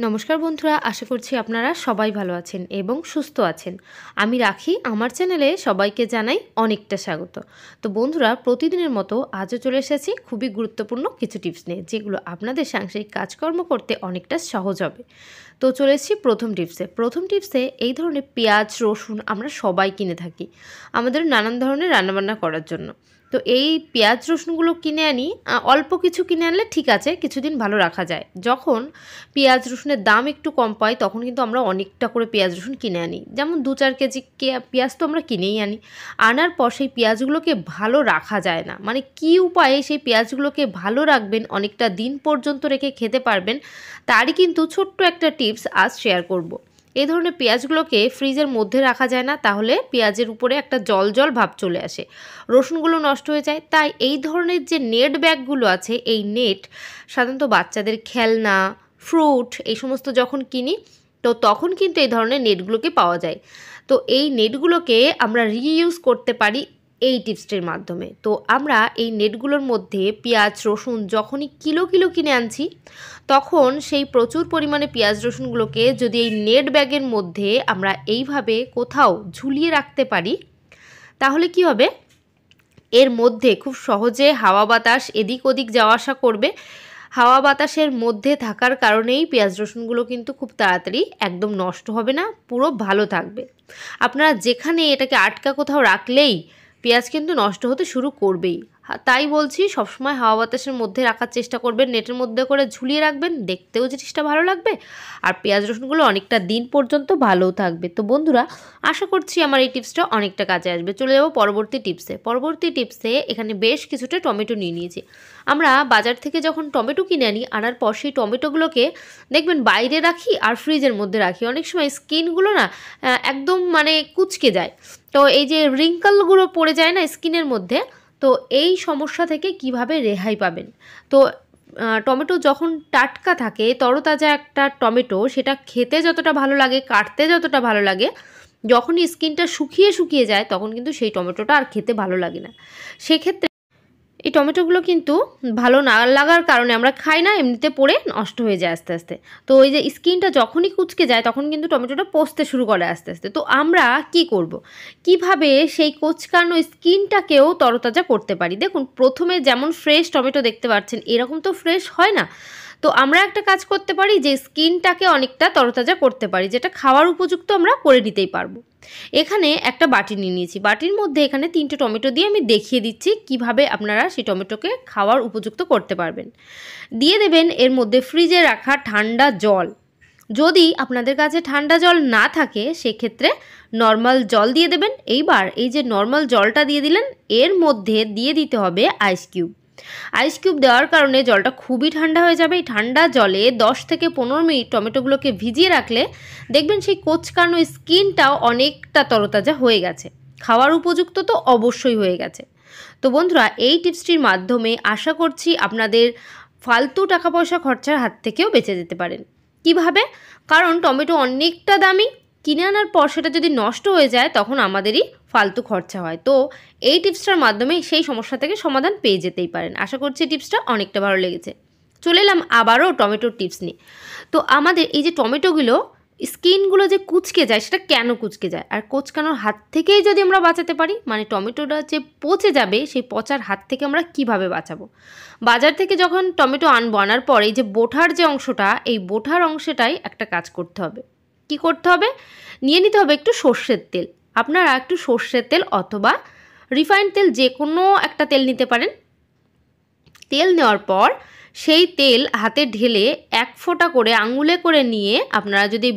নমস্কার বন্ধুরা, আশা করছি আপনারা সবাই ভালো আছেন এবং সুস্থ আছেন। আমি রাখি, আমার চ্যানেলে সবাইকে জানাই অনেকটা স্বাগত। তো বন্ধুরা, প্রতিদিনের মতো আজও চলে এসেছি খুবই গুরুত্বপূর্ণ কিছু টিপস নিয়ে, যেগুলো আপনাদের সাংসারিক কাজকর্ম করতে অনেকটা সহজ হবে। তো চলে এসেছি প্রথম টিপসে এই ধরনের পেঁয়াজ রসুন আমরা সবাই কিনে থাকি আমাদের নানান ধরনের রান্নাবান্না করার জন্য। তো এই পেঁয়াজ রসুনগুলো কিনে আনি, অল্প কিছু কিনে আনলে ঠিক আছে, কিছুদিন ভালো রাখা যায়। যখন পেঁয়াজ রসুনের দাম একটু কম পাই তখন কিন্তু আমরা অনেকটা করে পেঁয়াজ রসুন কিনে আনি, যেমন 2-4 কেজি পেঁয়াজ তো আমরা কিনেই আনি। আনার পর সেই পেঁয়াজগুলোকে ভালো রাখা যায় না, মানে কী উপায়ে সেই পেঁয়াজগুলোকে ভালো রাখবেন, অনেকটা দিন পর্যন্ত রেখে খেতে পারবেন, তারই কিন্তু ছোট্ট একটা টিপস আজ শেয়ার করব। এই ধরনের পেঁয়াজগুলোকে ফ্রিজের মধ্যে রাখা যায় না, তাহলে পেঁয়াজের উপরে একটা জল জল ভাব চলে আসে, রসুনগুলো নষ্ট হয়ে যায়। তাই এই ধরনের যে নেট ব্যাগগুলো আছে, এই নেট সাধারণত বাচ্চাদের খেলনা, ফ্রুট এই সমস্ত যখন কিনি তো তখন কিন্তু এই ধরনের নেটগুলোকে পাওয়া যায়। তো এই নেটগুলোকে আমরা রিইউজ করতে পারি এই টিপসটির মাধ্যমে। তো আমরা এই নেটগুলোর মধ্যে পেঁয়াজ রসুন যখনই কিলো কিলো কিনে আনছি, তখন সেই প্রচুর পরিমাণে পেঁয়াজ রসুনগুলোকে যদি এই নেট ব্যাগের মধ্যে আমরা এইভাবে কোথাও ঝুলিয়ে রাখতে পারি, তাহলে কি হবে, এর মধ্যে খুব সহজে হাওয়া বাতাস এদিক ওদিক যাওয়া আসা করবে। হাওয়া বাতাসের মধ্যে থাকার কারণেই পেঁয়াজ রসুনগুলো কিন্তু খুব তাড়াতাড়ি একদম নষ্ট হবে না, পুরো ভালো থাকবে। আপনারা যেখানে এটাকে আটকা কোথাও রাখলেই পেঁয়াজ কিন্তু নষ্ট হতে শুরু করবেই। তাই বলছি, সবসময় হাওয়া বাতাসের মধ্যে রাখার চেষ্টা করবেন, নেটের মধ্যে করে ঝুলিয়ে রাখবেন, দেখতেও জিনিসটা ভালো লাগবে আর পেঁয়াজ রসুনগুলো অনেকটা দিন পর্যন্ত ভালোও থাকবে। তো বন্ধুরা, আশা করছি আমার এই টিপসটা অনেকটা কাজে আসবে। চলে যাব পরবর্তী টিপসে। এখানে বেশ কিছুটা টমেটো নিয়ে নিয়েছি। আমরা বাজার থেকে যখন টমেটো কিনে আনি, আনার পর সেই টমেটোগুলোকে দেখবেন বাইরে রাখি আর ফ্রিজের মধ্যে রাখি, অনেক সময় স্কিনগুলো না একদম মানে কুঁচকে যায়, তো এই যে রিঙ্কলগুলো পড়ে যায় না স্কিনের মধ্যে, তো এই সমস্যা থেকে কিভাবে রেহাই পাবেন। তো টমেটো যখন টাটকা থাকে, তরতাজা একটা টমেটো, সেটা খেতে যতটা ভালো লাগে, কাটতে যতটা ভালো লাগে, যখনই স্কিনটা শুকিয়ে যায় তখন কিন্তু সেই টমেটোটা আর খেতে ভালো লাগে না। সেক্ষেত্রে এই টমেটোগুলো কিন্তু ভালো না লাগার কারণে আমরা খাই না, এমনিতে পড়ে নষ্ট হয়ে যায় আস্তে আস্তে। তো ওই যে স্কিনটা যখনই কুঁচকে যায় তখন কিন্তু টমেটোটা পচতে শুরু করে আস্তে আস্তে। তো আমরা কি করব, কিভাবে সেই কোঁচকানো স্কিনটাকেও তরতাজা করতে পারি? দেখুন, প্রথমে যেমন ফ্রেশ টমেটো দেখতে পাচ্ছেন, এরকম তো ফ্রেশ হয় না। তো আমরা একটা কাজ করতে পারি, যে স্কিনটাকে অনেকটা তরতাজা করতে পারি, যেটা খাওয়ার উপযুক্ত আমরা করে নিতেই পারবো। এখানে একটা বাটি নিয়ে নিয়েছি, বাটির মধ্যে এখানে 3টে টমেটো দিয়ে আমি দেখিয়ে দিচ্ছি কিভাবে আপনারা সেই টমেটোকে খাওয়ার উপযুক্ত করতে পারবেন। দিয়ে দেবেন এর মধ্যে ফ্রিজে রাখা ঠান্ডা জল। যদি আপনাদের কাছে ঠান্ডা জল না থাকে, সেক্ষেত্রে নর্মাল জল দিয়ে দেবেন। এইবার এই যে নর্মাল জলটা দিয়ে দিলেন, এর মধ্যে দিয়ে দিতে হবে আইস কিউব দেওয়ার কারণে জলটা খুবই ঠান্ডা হয়ে যাবে। এই ঠান্ডা জলে 10 থেকে 15 মিনিট টমেটোগুলোকে ভিজিয়ে রাখলে দেখবেন সেই কোঁচকানো স্কিনটাও অনেকটা তরতাজা হয়ে গেছে, খাওয়ার উপযুক্ত তো অবশ্যই হয়ে গেছে। তো বন্ধুরা, এই টিপসটির মাধ্যমে আশা করছি আপনাদের ফালতু টাকা পয়সা খরচার হাত থেকেও বেঁচে যেতে পারেন। কিভাবে? কারণ টমেটো অনেকটা দামি, কিনে আনার পর সেটা যদি নষ্ট হয়ে যায় তখন আমাদেরই ফালতু খরচা হয়। তো এই টিপসটার মাধ্যমে সেই সমস্যা থেকে সমাধান পেয়ে যেতেই পারেন। আশা করছি টিপসটা অনেকটা ভালো লেগেছে। চলে এলাম আবারও টমেটোর টিপস নিয়ে। তো আমাদের এই যে টমেটোগুলো স্কিনগুলো যে কুঁচকে যায়, সেটা কেন কুঁচকে যায়, আর কোঁচকানোর হাত থেকেই যদি আমরা বাঁচাতে পারি, মানে টমেটোটা যে পচে যাবে সেই পচার হাত থেকে আমরা কিভাবে বাঁচাবো। বাজার থেকে যখন টমেটো আনার পর এই যে বোঠার যে অংশটা, এই বোঠার অংশটাই একটা কাজ করতে হবে। কি করতে হবে? নিয়ে নিতে হবে একটু সর্ষের তেল। আপনারা একটু সর্ষের তেল অথবা রিফাইন্ড তেল, যে কোনো একটা তেল নিতে পারেন। তেল নেওয়ার পর সেই তেল হাতে ঢেলে 1 ফোঁটা করে আঙুলে করে নিয়ে আপনারা যদি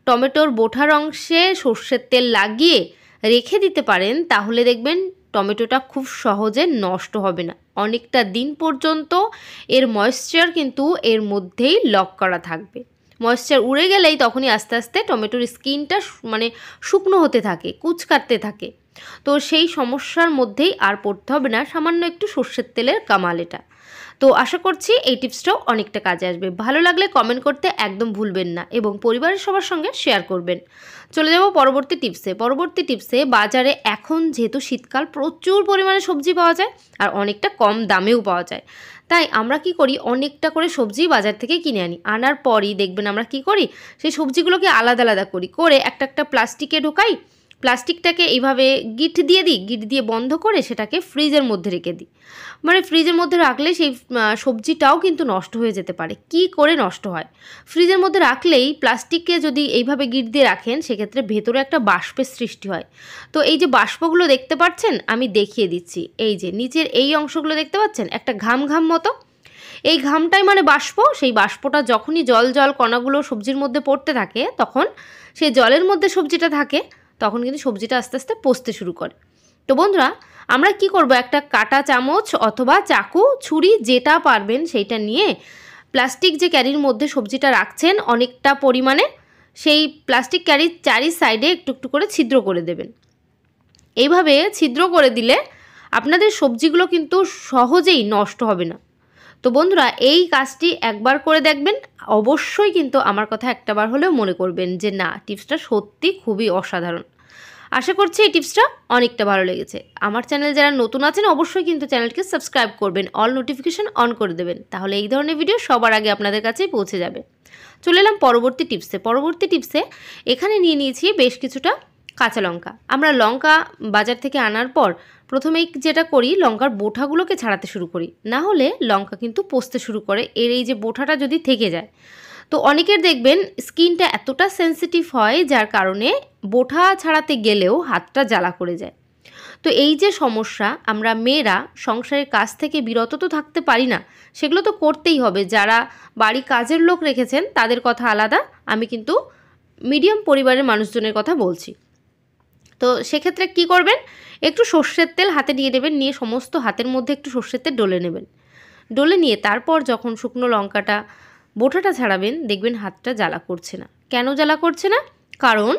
টমেটোর বোঠার অংশে সর্ষের তেল লাগিয়ে রেখে দিতে পারেন, তাহলে দেখবেন টমেটোটা খুব সহজে নষ্ট হবে না, অনেকটা দিন পর্যন্ত এর ময়েশ্চার কিন্তু এর মধ্যেই লক করা থাকবে। ময়েশ্চার উড়ে গেলেই তখনই আস্তে আস্তে টমেটোর স্কিনটা মানে শুকনো হতে থাকে, কুচকাতে থাকে। তো সেই সমস্যার মধ্যেই আর পড়তে হবে না, সামান্য একটু সর্ষের তেলের কামাল এটা। তো আশা করছি এই টিপসটাও অনেকটা কাজে আসবে। ভালো লাগলে কমেন্ট করতে একদম ভুলবেন না এবং পরিবারের সবার সঙ্গে শেয়ার করবেন। চলে যাব পরবর্তী টিপসে। বাজারে এখন যেহেতু শীতকাল, প্রচুর পরিমাণে সবজি পাওয়া যায় আর অনেকটা কম দামেও পাওয়া যায়। তাই আমরা কি করি, অনেকটা করে সবজি বাজার থেকে কিনে আনি। আনার পরই দেখবেন আমরা কি করি, সেই সবজিগুলোকে আলাদা আলাদা করে একটা একটা প্লাস্টিকে ঢোকাই। প্লাস্টিকটাকে এইভাবে গিট দিয়ে বন্ধ করে সেটাকে ফ্রিজের মধ্যে রেখে দিই। মানে ফ্রিজের মধ্যে রাখলে সেই সবজিটাও কিন্তু নষ্ট হয়ে যেতে পারে। কি করে নষ্ট হয়, ফ্রিজের মধ্যে রাখলেই প্লাস্টিককে যদি এইভাবে গিট দিয়ে রাখেন সেক্ষেত্রে ভেতরে একটা বাষ্পের সৃষ্টি হয়। তো এই যে বাষ্পগুলো দেখতে পাচ্ছেন, আমি দেখিয়ে দিচ্ছি। এই যে নিচের এই অংশগুলো দেখতে পাচ্ছেন, একটা ঘাম মতো, এই ঘামটাই মানে বাষ্প। সেই বাষ্পটা যখনই জল কণাগুলো সবজির মধ্যে পড়তে থাকে, তখন সেই জলের মধ্যে সবজিটা থাকে, তখন কিন্তু সবজিটা আস্তে আস্তে পচতে শুরু করে। তো বন্ধুরা, আমরা কি করব, একটা কাঁটা চামচ অথবা চাকু, ছুরি, যেটা পারবেন সেইটা নিয়ে প্লাস্টিক যে ক্যারির মধ্যে সবজিটা রাখছেন অনেকটা পরিমাণে, সেই প্লাস্টিক ক্যারির চারি সাইডে একটু একটু করে ছিদ্র করে দেবেন। এইভাবে ছিদ্র করে দিলে আপনাদের সবজিগুলো কিন্তু সহজেই নষ্ট হবে না। তো বন্ধুরা, এই কাজটি একবার করে দেখবেন, অবশ্যই কিন্তু আমার কথা একটাবার হলেও মনে করবেন যে না, টিপসটা সত্যি খুবই অসাধারণ। আশা করছি এই টিপসটা অনেকটা ভালো লেগেছে। আমার চ্যানেল যারা নতুন আছেন অবশ্যই কিন্তু চ্যানেলকে সাবস্ক্রাইব করবেন, অল নোটিফিকেশন অন করে দেবেন, তাহলে এই ধরনের ভিডিও সবার আগে আপনাদের কাছেই পৌঁছে যাবে। চলে এলাম পরবর্তী টিপসে। এখানে নিয়ে নিয়েছি বেশ কিছুটা কাঁচা লঙ্কা। আমরা লঙ্কা বাজার থেকে আনার পর প্রথমেই যেটা করি, লঙ্কার বোঁটাগুলোকে ছাড়াতে শুরু করি, না হলে লঙ্কা কিন্তু পচতে শুরু করে। এর এই যে বোঁটাটা যদি থেকে যায়, তো অনেকের দেখবেন স্কিনটা এতটা সেন্সিটিভ হয় যার কারণে বোঁটা ছাড়াতে গেলেও হাতটা জ্বালা করে যায়। তো এই যে সমস্যা, আমরা মেয়েরা সংসারের কাজ থেকে বিরত তো থাকতে পারি না, সেগুলো তো করতেই হবে। যারা বাড়ি কাজের লোক রেখেছেন তাদের কথা আলাদা, আমি কিন্তু মিডিয়াম পরিবারের মানুষজনের কথা বলছি। তো সেক্ষেত্রে কি করবেন, একটু সর্ষের তেল হাতে নিয়ে নেবেন, নিয়ে সমস্ত হাতের মধ্যে একটু সর্ষের তেল ডলে নেবেন। ডলে নিয়ে তারপর যখন শুকনো লঙ্কাটা বোঁটাটা ছাড়াবেন, দেখবেন হাতটা জ্বালা করছে না। কেন জ্বালা করছে না? কারণ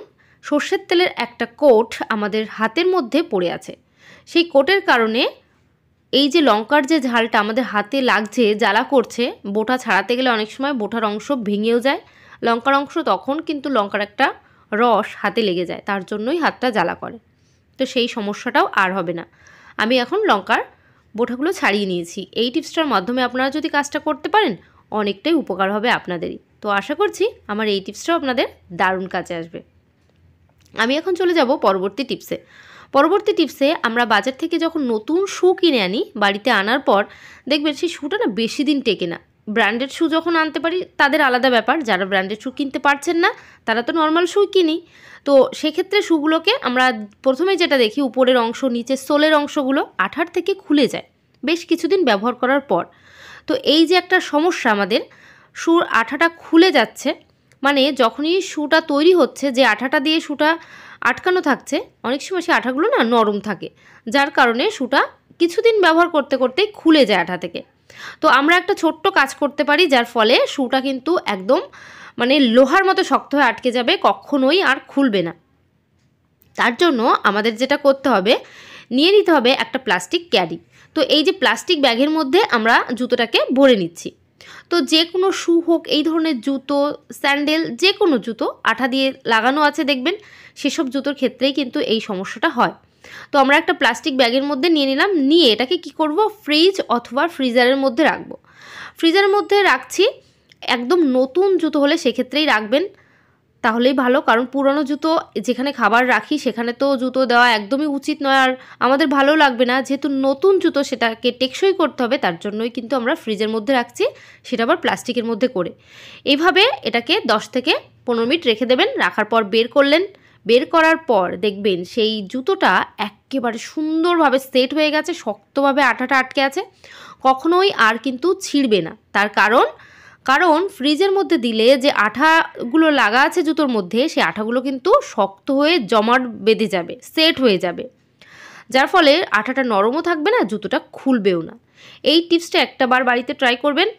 সর্ষের তেলের একটা কোট আমাদের হাতের মধ্যে পড়ে আছে। সেই কোটের কারণে এই যে লঙ্কার যে ঝালটা আমাদের হাতে লাগছে, জ্বালা করছে, বোঁটা ছাড়াতে গেলে অনেক সময় বোঁটার অংশ ভেঙেও যায়, লঙ্কার অংশ, তখন কিন্তু লঙ্কার একটা রস হাতে লেগে যায়, তার জন্যই হাতটা জ্বালা করে। তো সেই সমস্যাটাও আর হবে না। আমি এখন লঙ্কার বোঁটাগুলো ছাড়িয়ে নিয়েছি। এই টিপসটার মাধ্যমে আপনারা যদি কাজটা করতে পারেন, অনেকটাই উপকার হবে আপনাদেরই। তো আশা করছি আমার এই টিপসটাও আপনাদের দারুণ কাজে আসবে। আমি এখন চলে যাব পরবর্তী টিপসে। আমরা বাজার থেকে যখন নতুন শু কিনে আনি, বাড়িতে আনার পর দেখবেন সেই শুটা না বেশি দিন টেকে না। ব্র্যান্ডেড শু যখন আনতে পারি তাদের আলাদা ব্যাপার, যারা ব্র্যান্ডেড শু কিনতে পারছেন না তারা তো নর্মাল শুই কিনি। তো সেক্ষেত্রে শুগুলোকে আমরা প্রথমে যেটা দেখি, উপরের অংশ, নিচের সোলের অংশগুলো আঠার থেকে খুলে যায় বেশ কিছুদিন ব্যবহার করার পর। তো এই যে একটা সমস্যা, আমাদের শুর আঠাটা খুলে যাচ্ছে, মানে যখনই শুটা তৈরি হচ্ছে, যে আঠাটা দিয়ে শুটা আটকানো থাকছে, অনেক সময় সেই আঠাগুলো না নরম থাকে, যার কারণে শুটা কিছুদিন ব্যবহার করতে করতেই খুলে যায় আঠা থেকে। তো আমরা একটা ছোট্ট কাজ করতে পারি, যার ফলে শুটা কিন্তু একদম মানে লোহার মতো শক্ত হয়ে আটকে যাবে, কখনোই আর খুলবে না। তার জন্য আমাদের যেটা করতে হবে, নিয়ে নিতে হবে একটা প্লাস্টিক ক্যারি। তো এই যে প্লাস্টিক ব্যাগের মধ্যে আমরা জুতোটাকে ভরে নিচ্ছি। তো যে কোনো শু হোক, এই ধরনের জুতো, স্যান্ডেল, যে কোনো জুতো আঠা দিয়ে লাগানো আছে দেখবেন, সেসব জুতোর ক্ষেত্রেই কিন্তু এই সমস্যাটা হয়। তো আমরা একটা প্লাস্টিক ব্যাগের মধ্যে নিয়ে নিলাম, নিয়ে এটাকে কি করব, ফ্রিজ অথবা ফ্রিজারের মধ্যে রাখবো। ফ্রিজারের মধ্যে রাখছি, একদম নতুন জুতো হলে সেক্ষেত্রেই রাখবেন, তাহলেই ভালো। কারণ পুরনো জুতো যেখানে খাবার রাখি সেখানে তো জুতো দেওয়া একদমই উচিত নয়, আর আমাদের ভালো লাগবে না। যেহেতু নতুন জুতো, সেটাকে টেকসই করতে হবে, তার জন্যই কিন্তু আমরা ফ্রিজের মধ্যে রাখছি, সেটা আবার প্লাস্টিকের মধ্যে করে। এইভাবে এটাকে 10 থেকে 15 মিনিট রেখে দেবেন। রাখার পর বের করার পর দেখবেন সেই জুতোটা একেবারে সুন্দরভাবে সেট হয়ে গেছে, শক্তভাবে আঠাটা আটকে আছে, কখনোই আর কিন্তু ছিঁড়বে না। তার কারণ ফ্রিজের মধ্যে দিলে যে আঠাগুলো লাগা আছে জুতোর মধ্যে, সেই আঠাগুলো কিন্তু শক্ত হয়ে জমাট বেঁধে যাবে, সেট হয়ে যাবে, যার ফলে আঠাটা নরমও থাকবে না, জুতোটা খুলবেও না। এই টিপসটা একটা বার বাড়িতে ট্রাই করবেন,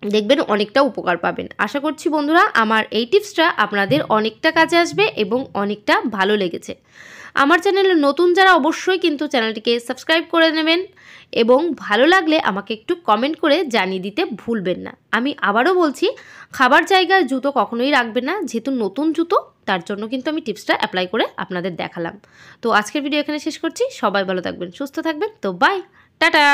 দেখবেন অনেকটা উপকার পাবেন। আশা করছি বন্ধুরা আমার এই টিপসটা আপনাদের অনেকটা কাজে আসবে এবং অনেকটা ভালো লেগেছে। আমার চ্যানেলে নতুন যারা অবশ্যই কিন্তু চ্যানেলটিকে সাবস্ক্রাইব করে নেবেন এবং ভালো লাগলে আমাকে একটু কমেন্ট করে জানিয়ে দিতে ভুলবেন না। আমি আবারও বলছি, খাবার জায়গায় জুতো কখনোই রাখবেন না, যেহেতু নতুন জুতো, তার জন্য কিন্তু আমি টিপসটা অ্যাপ্লাই করে আপনাদের দেখালাম। তো আজকের ভিডিও এখানে শেষ করছি। সবাই ভালো থাকবেন, সুস্থ থাকবেন। তো বাই, টাটা।